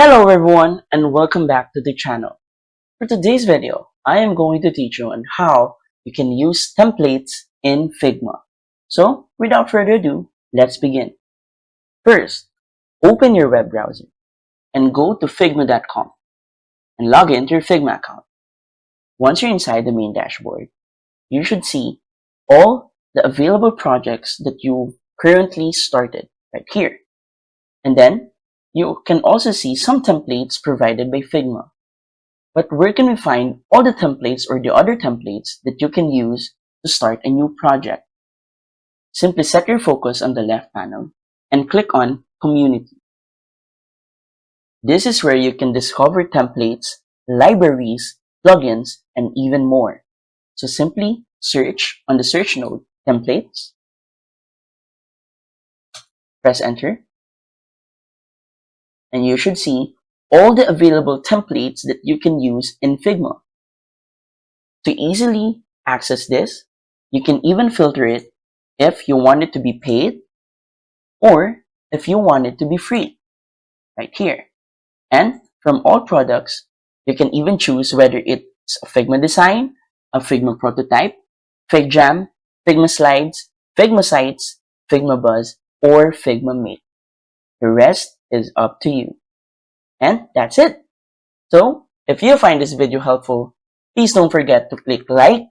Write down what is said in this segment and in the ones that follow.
Hello everyone and welcome back to the channel. For today's video, I am going to teach you on how you can use templates in Figma. So without further ado, let's begin. First, open your web browser and go to figma.com and log into your Figma account. Once you're inside the main dashboard, you should see all the available projects that you've currently started right here. And then you can also see some templates provided by Figma. But where can we find all the templates or the other templates that you can use to start a new project? Simply set your focus on the left panel and click on Community. This is where you can discover templates, libraries, plugins, and even more. So simply search on the search node, Templates, press Enter, and you should see all the available templates that you can use in Figma. To easily access this, you can even filter it if you want it to be paid or if you want it to be free, right here. And from all products, you can even choose whether it's a Figma design, a Figma prototype, FigJam, Figma Slides, Figma Sites, Figma Buzz, or Figma Mate. The rest is up to you. And that's it. So, if you find this video helpful, please don't forget to click like,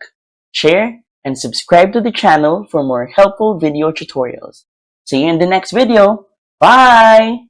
share, and subscribe to the channel for more helpful video tutorials. See you in the next video. Bye!